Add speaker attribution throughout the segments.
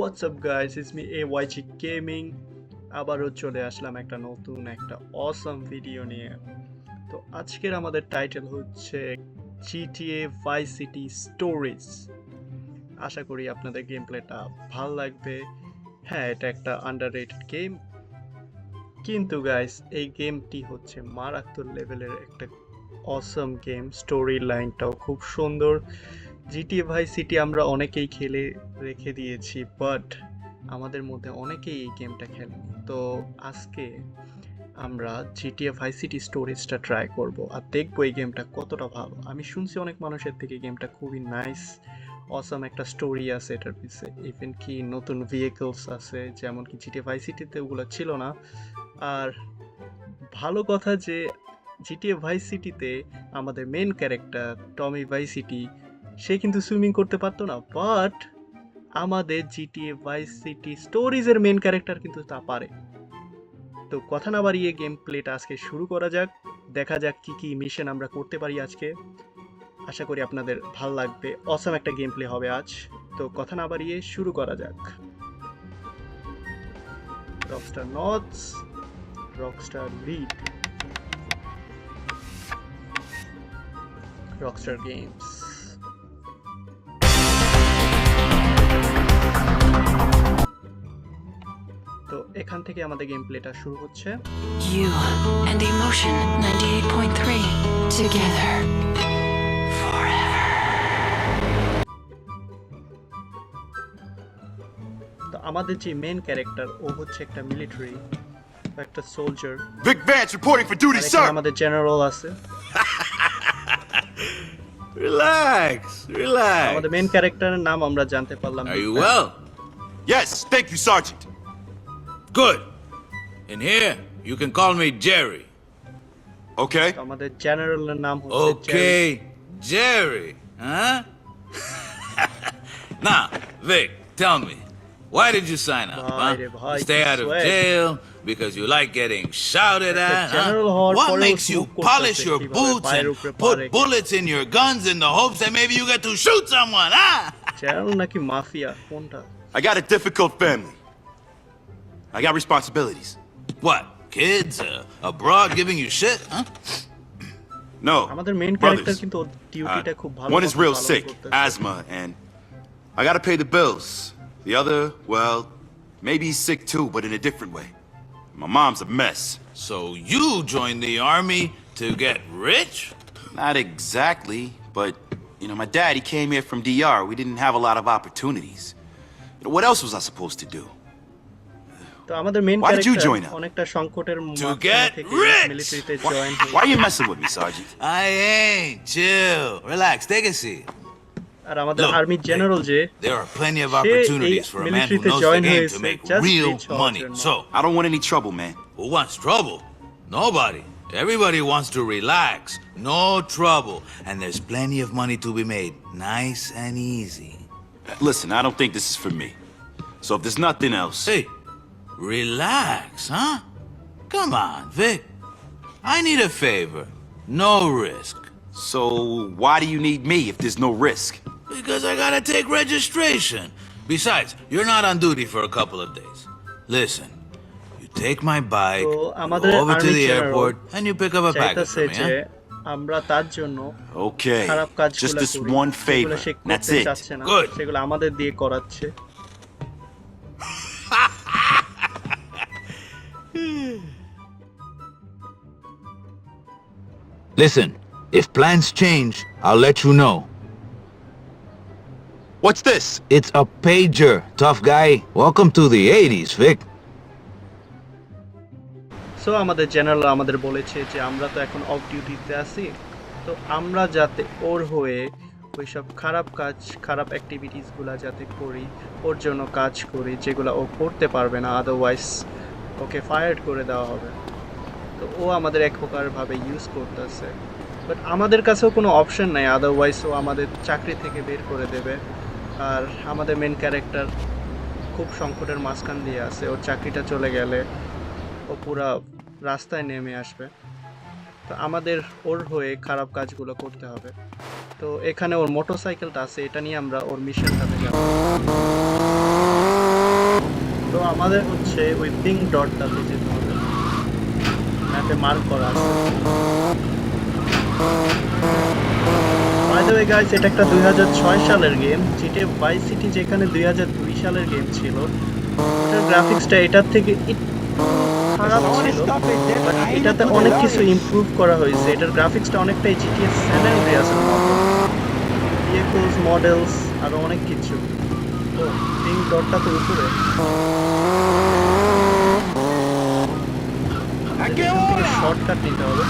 Speaker 1: What's up guys, it's me AYG Gaming. আবারও চলে আসলাম একটা নতুন একটা অসম ভিডিও নিয়ে। তো আজকের আমাদের টাইটেল হচ্ছে GTA Vice City Stories। আশা করি আপনাদের গেম প্লেটা ভালো লাগবে। হ্যাঁ, এটা একটা আন্ডাররেটেড গেম, কিন্তু গাইস এই গেমটি হচ্ছে মারাত্মক লেভেলের একটা অসম গেম। স্টোরি লাইনটাও খুব সুন্দর। GTA Vice City আমরা অনেকেই খেলে রেখে দিয়েছি, বাট আমাদের মধ্যে অনেকেই এই গেমটা খেলেনি। তো আজকে আমরা GTA Vice City স্টোরেজটা ট্রাই করব আর দেখবো এই গেমটা কতটা ভালো। আমি শুনছি অনেক মানুষের থেকে গেমটা খুবই নাইস, অসাম একটা স্টোরি আছে এটার পিছে, ইভেন কি নতুন ভেহিকলস আছে, যেমন কি GTA Vice Cityতে ওগুলো ছিল না। আর ভালো কথা যে GTA Vice Cityতে আমাদের মেন ক্যারেক্টার টমি ভাইসিটি, সে কিন্তু সুইমিং করতে পারতো না, বাট আমাদের GTA Vice City স্টোরিজের মেন ক্যারেক্টার কিন্তু তা পারে। তো কথা না বাড়িয়ে গেম প্লেটা আজকে শুরু করা যাক, দেখা যাক কি কি মিশন আমরা করতে পারি আজকে। আশা করি আপনাদের ভালো লাগবে, অসাম একটা গেম প্লে হবে আজ। তো কথা না বাড়িয়ে শুরু করা যাক। রকস্টার নটস, রকস্টার লিড, রকস্টার গেমস। তো এখান থেকে আমাদের গেম প্লেটা শুরু হচ্ছে।
Speaker 2: You and Emotion 98.3 together forever.
Speaker 1: তো আমাদের যে মেন ক্যারেক্টার, ও হচ্ছে একটা মিলিটারি, একটা soldier.
Speaker 3: Vic Vance reporting for duty, sir.
Speaker 1: আমাদের জেনারেল আছে।
Speaker 4: Relax.
Speaker 1: আমাদের মেন ক্যারেক্টারের নাম আমরা জানতে পারলাম।
Speaker 4: Are you well?
Speaker 3: Yes, thank you, Sergeant.
Speaker 4: Good. In here, you can call me Jerry.
Speaker 3: Okay.
Speaker 1: আমাদের জেনারেলের নাম হচ্ছে
Speaker 4: Okay, Jerry. Huh? Now, Vic, tell me, why did you sign up?
Speaker 1: Bhai re bhai,
Speaker 4: To stay
Speaker 1: ki
Speaker 4: out of
Speaker 1: swag.
Speaker 4: jail because you like getting shouted at?
Speaker 1: general
Speaker 4: Huh?
Speaker 1: hall
Speaker 4: What
Speaker 1: poreo
Speaker 4: makes you
Speaker 1: smoke korte
Speaker 4: polish
Speaker 1: ase,
Speaker 4: your
Speaker 1: kibabe
Speaker 4: boots
Speaker 1: bhaiyer
Speaker 4: and
Speaker 1: upre
Speaker 4: put
Speaker 1: pare.
Speaker 4: bullets in your guns in the hopes that maybe you get to shoot someone? Huh?
Speaker 1: General নাকি mafia কোনটা?
Speaker 3: I got a difficult family. I got responsibilities.
Speaker 4: What? Kids abroad giving you shit? Huh?
Speaker 3: No.
Speaker 1: আমাদের main character
Speaker 3: brothers.
Speaker 1: কিন্তু ওর ডিউটিটা খুব ভালো।
Speaker 3: One is real sick, asthma, and I gotta pay the bills. The other, well, maybe he's sick too, but in a different way. My mom's a mess.
Speaker 4: So you joined the army to get rich?
Speaker 3: Not exactly, but my dad, he came here from DR. We didn't have a lot of opportunities. What else was I supposed to do?
Speaker 1: তো আমাদের main
Speaker 3: Why did you
Speaker 1: character
Speaker 3: join up?
Speaker 1: অনেকটা সংকটের
Speaker 4: To
Speaker 1: মাঝখানে
Speaker 4: get
Speaker 1: থেকে
Speaker 4: rich!
Speaker 1: মিলিটারিতে
Speaker 3: Why,
Speaker 1: join
Speaker 3: why are you messing with me, Sergeant?
Speaker 4: I ain't. Chill. Relax. Take a seat.
Speaker 1: আর আমাদের
Speaker 4: Look,
Speaker 1: army general যে
Speaker 4: There are plenty of
Speaker 1: She-
Speaker 4: opportunities for a man who
Speaker 1: military-te
Speaker 4: knows the
Speaker 1: join
Speaker 4: game
Speaker 1: হয়েছে,
Speaker 4: to make
Speaker 1: just
Speaker 4: real
Speaker 1: reach out
Speaker 4: money.
Speaker 1: your mouth.
Speaker 4: So,
Speaker 3: I don't want any trouble, man.
Speaker 4: who wants trouble? Nobody. Everybody wants to relax. No trouble. And there's plenty of money to be made. Nice and easy.
Speaker 3: Listen, I don't think this is for me. So if there's nothing else...
Speaker 4: Hey, relax, huh? Come on, Vic. I need a favor. No risk.
Speaker 3: So why do you need me if there's no risk?
Speaker 4: Because I gotta take registration. Besides, you're not on duty for a couple of days. Listen, you take my bike,
Speaker 1: তো
Speaker 4: you
Speaker 1: আমাদের
Speaker 4: go over to
Speaker 1: army
Speaker 4: the
Speaker 1: general
Speaker 4: airport, and you pick up a package
Speaker 1: চাইতেছে
Speaker 4: for me,
Speaker 1: যে
Speaker 4: huh?
Speaker 1: আমরা তার জন্য
Speaker 3: Okay,
Speaker 1: খারাপ কাজগুলো
Speaker 3: just this
Speaker 1: করি,
Speaker 3: one
Speaker 1: যেগুলো
Speaker 3: favor.
Speaker 1: সে
Speaker 3: That's
Speaker 1: করতে
Speaker 3: it.
Speaker 1: চাচ্ছে না,
Speaker 4: Good.
Speaker 1: সেগুলো আমাদের দিয়ে করাচ্ছে।
Speaker 4: Listen, if plans change, I'll let you know.
Speaker 3: What's this?
Speaker 4: It's a pager, tough guy. Welcome to the 80s, Vic.
Speaker 1: So আমাদের জেনারেল আমাদের বলেছে যে আমরা তো এখন অফ ডিউটিতে আছি, তো আমরা যাতে ওর হয়ে ওইসব খারাপ কাজ, খারাপ অ্যাক্টিভিটিসগুলো যাতে করি, ওর জন্য কাজ করি যেগুলো ও করতে পারবে না, আদারওয়াইজ ওকে ফায়ার করে দেওয়া হবে। তো ও আমাদের এক প্রকারভাবে ইউজ করতেছে, বাট আমাদের কাছেও কোনো অপশন নাই, আদারওয়াইজ ও আমাদের চাকরি থেকে বের করে দেবে। আর আমাদের মেন ক্যারেক্টার খুব সংকটের মাঝখান দিয়ে আছে, ওর চাকরিটা চলে গেলে ও পুরা রাস্তায় নেমে আসবে। তো আমাদের ওর হয়ে খারাপ কাজগুলো করতে হবে। তো এখানে ওর মোটরসাইকেলটা আছে, এটা নিয়ে আমরা ওর মিশনটাতে যাব। আমাদের হচ্ছে ওই পিঙ্ক ডটটাতে যেতে হবে, ম্যাপে মার্ক করা আছে। বাই দ্য ওয়ে গাইস, এটা একটা 2006 সালের গেম। GTA ভাইস সিটি যেখানে 2002 সালের গেম ছিল, ওটার গ্রাফিক্সটা এটার থেকে একটু খারাপ ছিল, বাট এটাতে অনেক কিছু ইমপ্রুভ করা হয়েছে। এটার গ্রাফিক্সটা অনেকটাই GTA স্যান অ্যান্ড্রিয়াসের মতো, ভেহিকলস, মডেলস আরো অনেক কিছু। ও পিঙ্ক ডটটা তো উপরে, শর্টকাট নিতে হবে।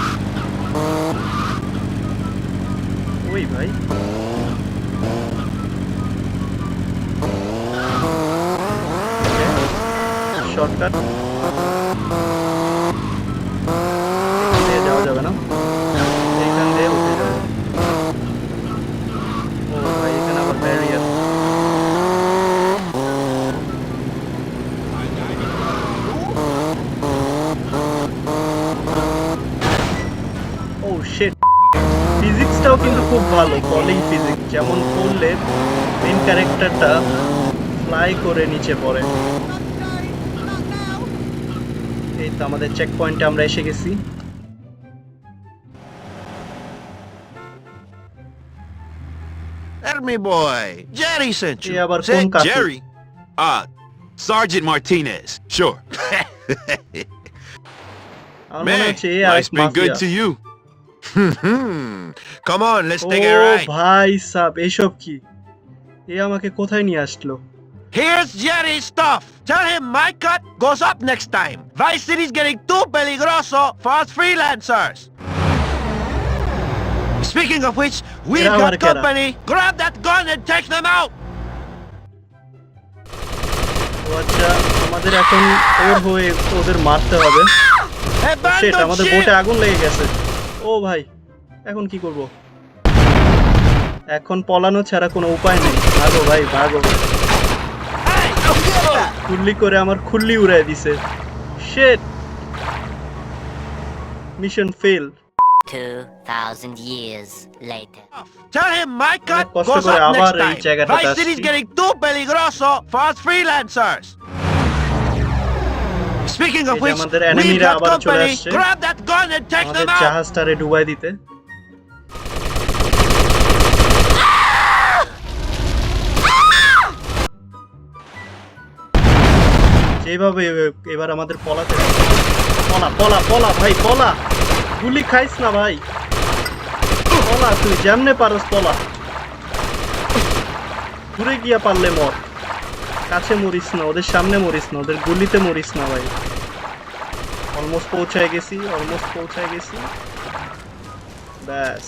Speaker 1: ওই ভাই, শর্টকাট দিয়ে যাওয়া যাবে না, এইখান দিয়ে উঠে যাবে। ও ভাই, এখানে আবার ব্যারিয়ার। ও শিট, ফিজিক্সটাও কিন্তু খুব ভালো, ফলিং ফিজিক্স। যেমন করলে মেইন ক্যারেক্টারটা ফ্লাই করে নিচে পড়ে। এই তো আমাদের চেক পয়েন্টে আমরা এসে গেছি।
Speaker 5: That me boy. Jerry sent you.
Speaker 1: এই আবার
Speaker 5: Say,
Speaker 1: কোন কাকু?
Speaker 5: Jerry.
Speaker 3: Sergeant Martinez, sure.
Speaker 1: আমার মনে
Speaker 3: Man,
Speaker 1: হচ্ছে এই আরেক
Speaker 3: life's been good
Speaker 1: mafia.
Speaker 3: to you.
Speaker 5: Come on, let's
Speaker 1: ও
Speaker 5: take a ride.
Speaker 1: ভাই সাব, এইসব কি? এ আমাকে কোথায় নিয়ে আসলো?
Speaker 5: Here's Jerry's stuff. Tell him my cut goes up next time. Vice City's getting too peligroso for us freelancers. Speaking of which, we've
Speaker 1: Kera
Speaker 5: got
Speaker 1: var kera.
Speaker 5: company. Grab that gun and take them out.
Speaker 1: ও আচ্ছা, আমাদের এখন ওর হয়ে ওদের মারতে হবে। Sheet,
Speaker 5: Abandon
Speaker 1: আমাদের
Speaker 5: ship.
Speaker 1: বোটে আগুন লেগে গেছে। ও ভাই, এখন কি করব? এখন পলানো ছাড়া কোনো উপায় নেই। ভাগো ভাই, ভাগো।
Speaker 5: Hey, get that.
Speaker 1: খুল্লি করে আমার খুল্লি উড়াই দিছে। Shit, mission fail.
Speaker 6: 2,000 years later.
Speaker 5: Tell him my cut
Speaker 1: কষ্ট
Speaker 5: goes
Speaker 1: করে
Speaker 5: up
Speaker 1: আবার
Speaker 5: next
Speaker 1: এই
Speaker 5: time.
Speaker 1: জায়গাটাতে
Speaker 5: Vice
Speaker 1: আসছি।
Speaker 5: City's getting too peligroso for us freelancers. Speaking of
Speaker 1: এই যে
Speaker 5: which,
Speaker 1: আমাদের
Speaker 5: we've
Speaker 1: এনিমিরা
Speaker 5: got
Speaker 1: আবার চলে
Speaker 5: company.
Speaker 1: আসছে।
Speaker 5: Grab that gun and take
Speaker 1: আমাদের
Speaker 5: them out.
Speaker 1: জাহাজটারে ডুবাই দিতে। যেভাবে এবার আমাদের পলাতে হবে। পলা পলা পলা ভাই, পলা। গুলি খাইস না ভাই, পলা। তুই যেমনে পারস পলা। ঘুরে গিয়া পারলে মর, কাছে মরিস না, ওদের সামনে মরিস না, ওদের গুলিতে মরিস না ভাই। অলমোস্ট পৌঁছায় গেছি, অলমোস্ট পৌঁছায় গেছি। ব্যাস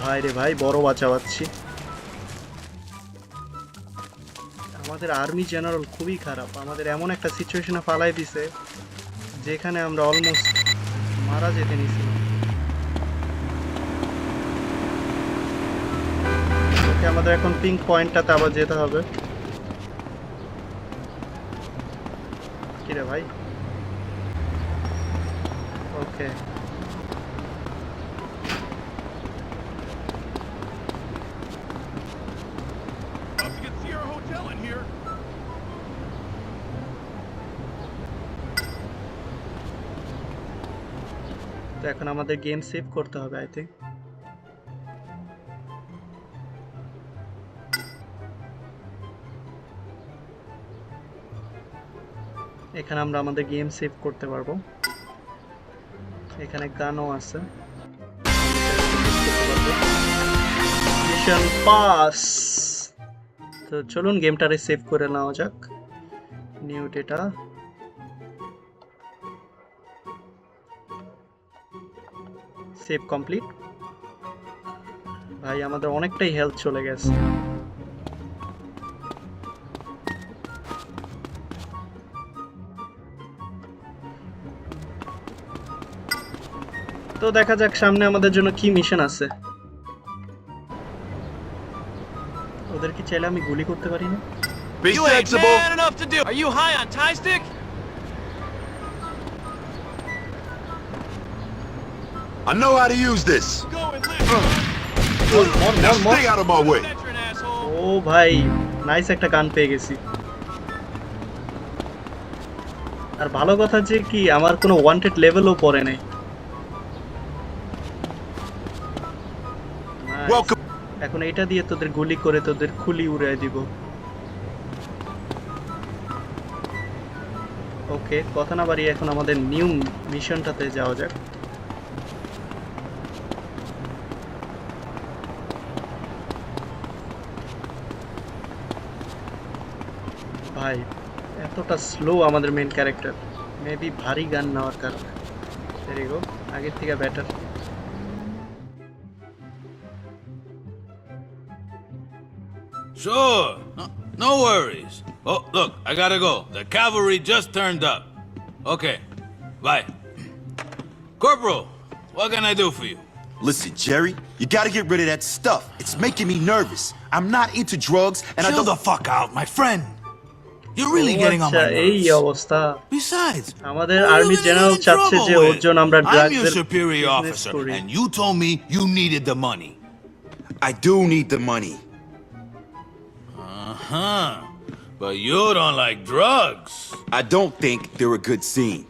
Speaker 1: ভাই রে ভাই, বড় বাঁচাচ্ছি। আমাদের আর্মি জেনারেল খুবই খারাপ, আমাদের এমন একটা সিচুয়েশনে ফালাই দিছে যেখানে আমরা অলমোস্ট মারা যেতে নিছিলাম। ওকে, আমাদের এখন পিঙ্ক পয়েন্টটাতে আবার যেতে হবে। কিরে ভাই? ওকে, তো এখন আমাদের গেম সেভ করতে হবে আই থিঙ্ক। এখানে আমরা আমাদের গেম সেভ করতে পারবো। এখানে গানও আছে। Mission pass. তো চলুন গেমটারে সেভ করে নেওয়া যাক। New data, save complete. ভাই আমাদের অনেকটাই হেলথ চলে গেছে। তো দেখা যাক সামনে আমাদের জন্য কি মিশন আছে। ওদের কি চাইলে আমি গুলি করতে পারি না?
Speaker 3: Be
Speaker 5: You ain't
Speaker 3: sensible.
Speaker 5: man enough to do. Are you high on Thai stick?
Speaker 3: I know how to use this.
Speaker 5: Go and live.
Speaker 3: Now stay out of my way.
Speaker 5: Veteran asshole.
Speaker 1: ও ভাই, nice একটা গান পেয়ে গেছি। আর ভালো কথা যে কি আমার কোনো ওয়ান্টেড লেভেলও পড়ে নাই। Nice.
Speaker 3: Welcome.
Speaker 1: এখন এটা দিয়ে তোদের গুলি করে তোদের খুলি উড়াই দিব। ওকে, কথা না বাড়িয়ে এখন আমাদের নিউ মিশনটাতে যাওয়া যাক। ভাই এতটা স্লো আমাদের মেন ক্যারেক্টার, মেবি ভারী গান নেওয়ার কারণে। ভেরি গো, আগের থেকে better.
Speaker 4: Sure. No worries. Oh, look, I gotta go. The cavalry just turned up. Okay. Bye. Corporal, what can I do for you?
Speaker 3: Listen, Jerry, you gotta get rid of that stuff. It's making me nervous. I'm not into drugs, and I
Speaker 4: Chill
Speaker 3: don't.
Speaker 4: the fuck out, my friend. You're really
Speaker 1: ও
Speaker 4: getting on
Speaker 1: আচ্ছা,
Speaker 4: my
Speaker 1: এই
Speaker 4: nerves.
Speaker 1: অবস্থা।
Speaker 4: Besides,
Speaker 1: আমাদের
Speaker 4: who are you
Speaker 1: army
Speaker 4: gonna
Speaker 1: general
Speaker 4: get in
Speaker 1: চাচ্ছে যে
Speaker 4: trouble
Speaker 1: ওর জন্য আমরা
Speaker 4: with? I'm your
Speaker 1: ড্রাগসের
Speaker 4: superior
Speaker 1: বিজনেস
Speaker 4: officer,
Speaker 1: করি।
Speaker 4: and you told me you needed the money.
Speaker 3: I do need the money.
Speaker 4: Huh. But you don't like drugs.
Speaker 3: I don't think they're a good scene.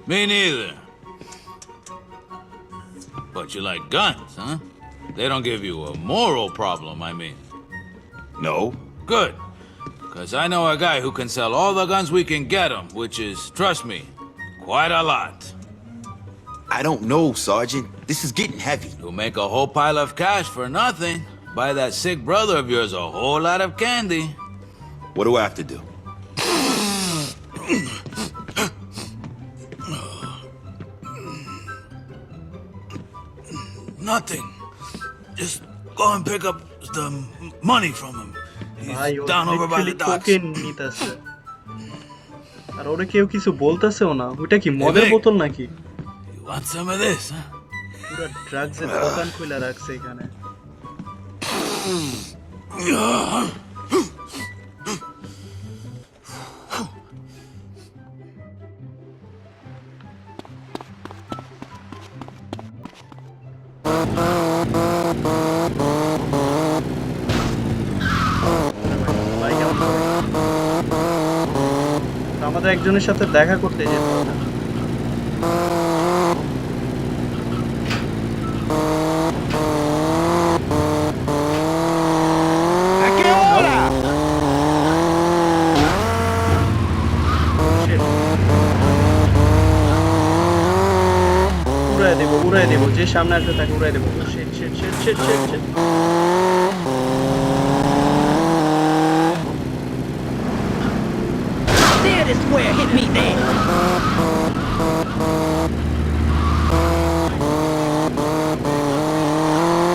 Speaker 4: Me neither. But you like guns, huh? They don't give you a moral problem, I mean.
Speaker 3: No.
Speaker 4: Good. Because I know a guy who can sell all the guns we can get him, which is, trust me, quite a lot.
Speaker 3: I don't know, Sergeant. This is getting heavy.
Speaker 4: You'll make a whole pile of cash for nothing. Buy that sick brother of yours a whole lot of candy.
Speaker 3: What do I have to do?
Speaker 4: Nothing. Just go and pick up the money from him.
Speaker 1: ভাই
Speaker 4: He's
Speaker 1: ও
Speaker 4: down over by
Speaker 1: literally
Speaker 4: the docks.
Speaker 1: Cocaine নিতেছে। আর ওরে কেউ কিছু বলতেছেও না। ওইটা কি মদের
Speaker 4: Vic.
Speaker 1: বোতল নাকি?
Speaker 4: You want some of this, huh?
Speaker 1: পুরো ড্রাগসের দোকান খুলে রাখছে এখানে। বাইক আমার তো আমাদের একজনের সাথে দেখা করতে যেতে হবে।
Speaker 5: ¿A qué hora?
Speaker 1: Shit. উড়াই দেবো যে সামনে আসবে তাকে উড়াই দেবো। Shit, shit, shit, shit, shit, shit.
Speaker 5: There, this square hit me there.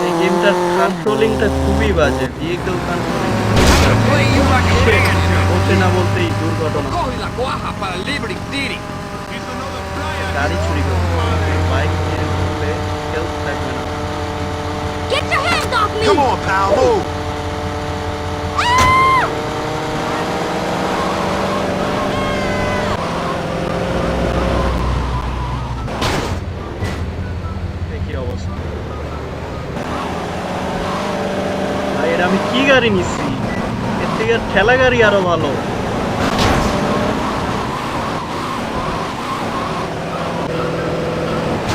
Speaker 1: এই গেমটার কন্ট্রোলিংটা খুবই বাজে। Vehicle controlling
Speaker 5: Play you like a dancer.
Speaker 1: বলতে না বলতেই দুর্ঘটনা।
Speaker 5: Coge la cuaja para Liberty City.
Speaker 1: গাড়ি চুরি করবে, বাইক নিয়ে ঘুরলে কেউ থাকবে না।
Speaker 7: Get your hands off me!
Speaker 3: Come on, pal, move.
Speaker 1: এই কি অবস্থা ভাই, এটা আমি কি গাড়ি নিচ্ছি? এর থেকে ঠেলা গাড়ি আরো ভালো।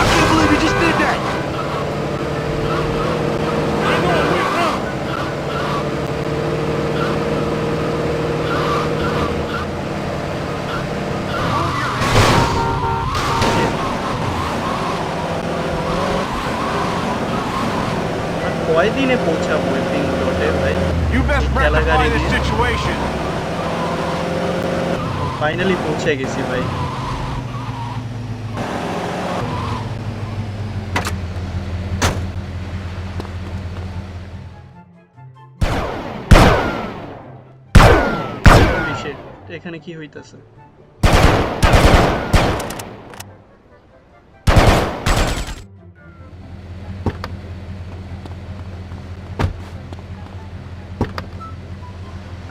Speaker 5: I can't believe you just did that.
Speaker 1: আর কয়দিনে পৌঁছাবো এই পিং ডটে ভাই?
Speaker 5: You best
Speaker 1: Ela
Speaker 5: rectify this
Speaker 1: garinha.
Speaker 5: situation.
Speaker 1: Finally পৌঁছে গেছি ভাই। Holy shit, এখানে কি হইতাছে?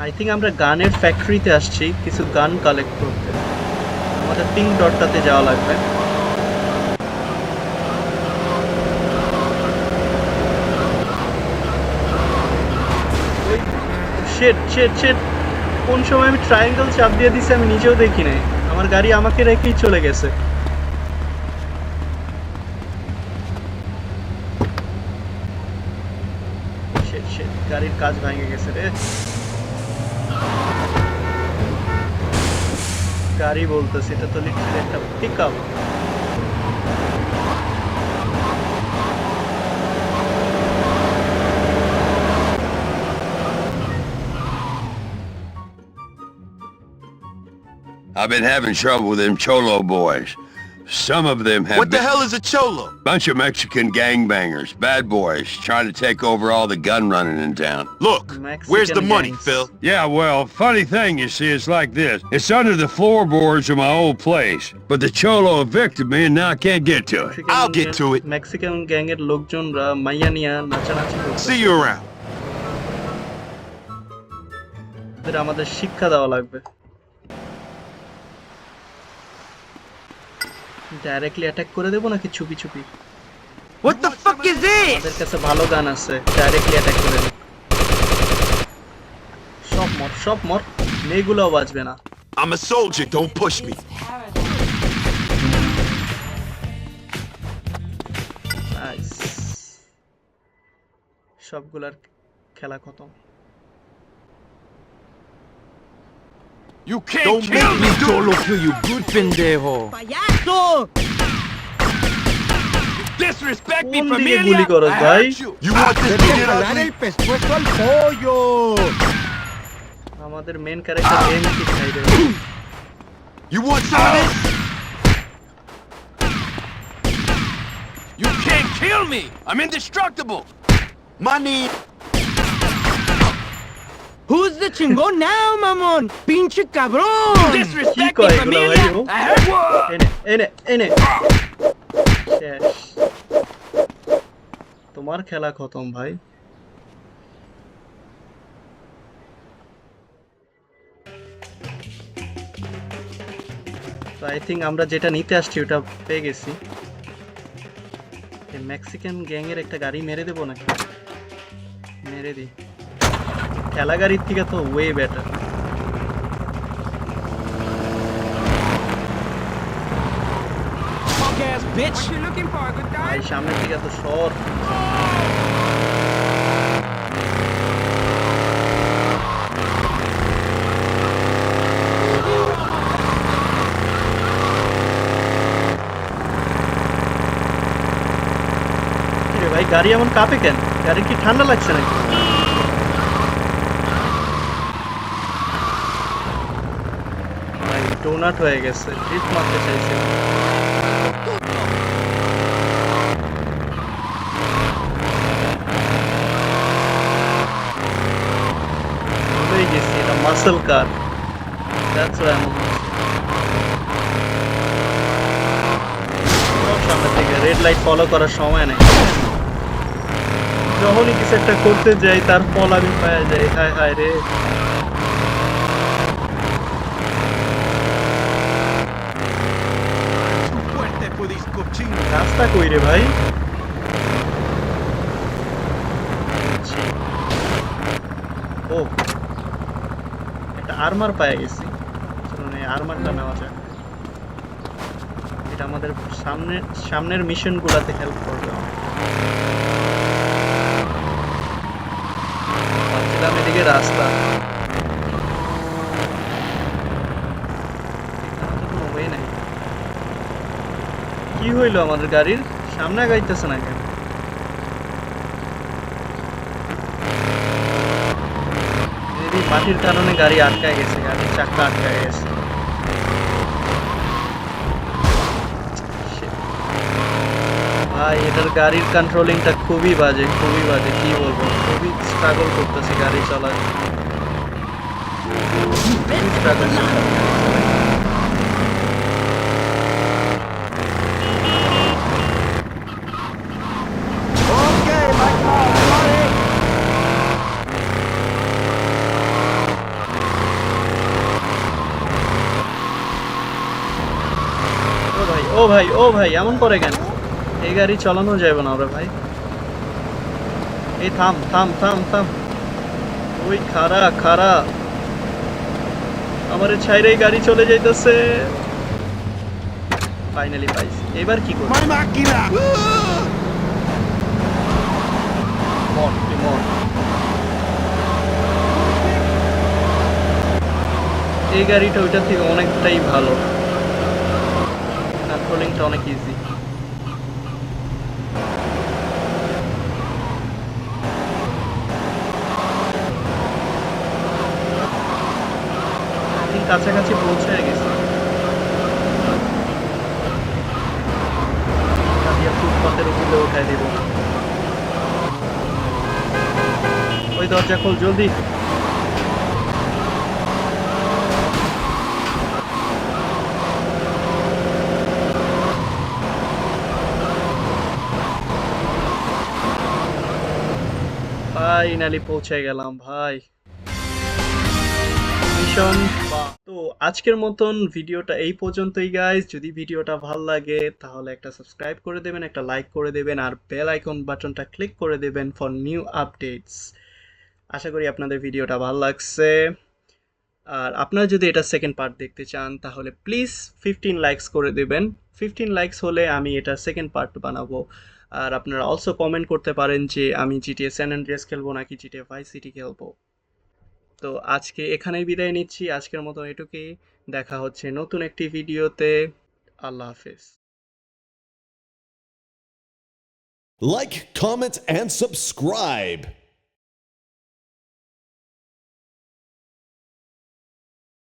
Speaker 1: আই থিঙ্ক আমরা গানের ফ্যাক্টরিতে আসছি কিছু গান কালেক্ট করতে। আমাদের পিঙ্ক ডটটাতে যাওয়া লাগবে। শিট শিট শিট, কোন সময় আমি ট্রায়াঙ্গেল চাপ দিয়ে দিছি আমি নিজেও দেখি নাই। আমার গাড়ি আমাকে রেখেই চলে গেছে। Shit, shit, গাড়ির কাজ ভেঙে গেছে রে। গাড়ি বলতেছে, এটা তো লিটারালি একটা pickup.
Speaker 8: I've been having trouble with them Cholo boys. Some of them have
Speaker 3: What the hell is a cholo?
Speaker 8: bunch of Mexican gangbangers, bad boys, trying to take over all the gun running in town.
Speaker 3: Look,
Speaker 1: Mexican
Speaker 3: where's the money,
Speaker 1: gangs.
Speaker 3: Phil?
Speaker 8: Yeah, well, funny thing, you see, it's like this. It's under the floorboards of my old place, but the Cholo evicted me and now I can't get to it.
Speaker 3: I'll get to it.
Speaker 1: Mexican গ্যাংয়ের লোকজনরা মাইয়া নিয়া নাচানাচি করছে।
Speaker 3: See you around.
Speaker 1: এদের আমাদের শিক্ষা দেওয়া লাগবে। ডাইরেক্টলি অ্যাটাক করে দেব নাকি চুপি চুপি?
Speaker 5: What the fuck is this?
Speaker 1: আমাদের কাছে ভালো গান আছে, ডাইরেক্টলি অ্যাটাক করে দেব। সব মর, মেয়েগুলোও বাঁচবে না।
Speaker 3: I'm a soldier, don't push me.
Speaker 1: Nice, সবগুলার খেলা খতম।
Speaker 5: You can't
Speaker 3: Don't
Speaker 5: kill
Speaker 3: make me
Speaker 5: Cholo kill you, good pendejo.
Speaker 7: Payaso!
Speaker 5: Disrespect me,
Speaker 1: কোন দিকে
Speaker 5: familia.
Speaker 1: গুলি করস ভাই?
Speaker 3: You want this to get ugly?
Speaker 5: pescuezo al pollo.
Speaker 1: আমাদের main character MP সাইডে।
Speaker 3: You want some of this?
Speaker 5: You can't kill me. I'm indestructible.
Speaker 3: Money.
Speaker 7: Who's the chingon now, mamon? Pinche cabrón!
Speaker 5: Disrespect
Speaker 1: কয়
Speaker 5: me,
Speaker 1: এগুলো
Speaker 5: familia.
Speaker 1: ভাই ও?
Speaker 5: I heard what?
Speaker 1: এনে শেষ, তোমার খেলা খতম ভাই। তো আই থিঙ্ক আমরা যেটা নিতে আসছি ওটা পেয়ে গেছি। মেক্সিকান গ্যাংয়ের একটা গাড়ি মেরে দেবো নাকি? মেরে দিই, ঠেলা গাড়ির থেকে তো way better.
Speaker 5: Punk ass bitch. What you looking for, good guy?
Speaker 1: ভাই সামনের দিকে তো সর। কি রে ভাই, গাড়ি এমন কাঁপে কেন? গাড়ি কি ঠান্ডা লাগছে নাকি? ভাই ডোনাট হয়ে গেছে, ড্রিফট মারতে চাইছে। ভুলেই গেছি এটা মাসল কার। দ্যাটস ওয়াই এমন হচ্ছে। সব সামনে থেকে রেড লাইট ফলো করার সময় নেই। যখনই কিছু একটা করতে যাই তার ফল আমি পাওয়া যাই। হায় হায় রে,
Speaker 5: Too fuerte for these cochinos.
Speaker 1: রাস্তা কই রে ভাই? ও, একটা আর্মার পায়ে গেছি। চলুন এই আর্মারটা নেওয়া যাক। এটা আমাদের সামনের মিশন গুলাতে হেল্প করবে অনেক। ভাবছিলাম এদিকে রাস্তা, এখানে তো কোনো ওয়ে নাই। কি হইলো আমাদের গাড়ির? সামনে আগাইতেছে না কেন? মেবি মাটির কারণে গাড়ি আটকায় গেছে, গাড়ির চাকা আটকায় গেছে। Shit. ভাই এটার গাড়ির কন্ট্রোলিংটা খুবই বাজে, খুবই বাজে। কি বলবো, খুবই স্ট্রাগল করতেছে গাড়ি চালায়। স্ট্রাগল ও ভাই এমন করে কেন? এই গাড়ি চালানো যাবে না রে ভাই। এই থাম। ওই খাড়া আমারে ছাইরেই গাড়ি চলে যাইতেছে। ফাইনালি পাইছি। এবার কি করব?
Speaker 5: My máquina!
Speaker 1: মর, তুই মর। এই গাড়িটা ওইটা থেকে অনেকটাই ভালো। কন্ট্রোলিংটা অনেক ইজি। কাছাকাছি পৌঁছে গেছি। ফুটপাতের উপরে উঠাই দিব। ওই দরজা খোল জলদি। ফাইনালি পৌঁছে গেলাম ভাই। মিশন তো আজকের মতন ভিডিওটা এই পর্যন্তই গাইস। যদি ভিডিওটা ভালো লাগে তাহলে একটা সাবস্ক্রাইব করে দেবেন, একটা লাইক করে দেবেন আর বেল আইকন বাটনটা ক্লিক করে দেবেন ফর নিউ আপডেটস। আশা করি আপনাদের ভিডিওটা ভালো লাগছে। আর আপনারা যদি এটা সেকেন্ড পার্ট দেখতে চান তাহলে প্লিজ 15 লাইকস করে দেবেন। 15 লাইকস হলে আমি এটা সেকেন্ড পার্ট বানাবো। আর আপনারা অলসো কমেন্ট করতে পারেন যে আমি জিটিএ স্যান অ্যান্ড্রিয়াস খেলবো নাকি জিটিএ ভাইস সিটি খেলবো। তো আজকে এখানেই বিদায় নিচ্ছি। আজকের মতো এটুকুই। দেখা হচ্ছে নতুন একটি ভিডিওতে। আল্লাহ হাফেজ।
Speaker 9: Like, comment, and subscribe.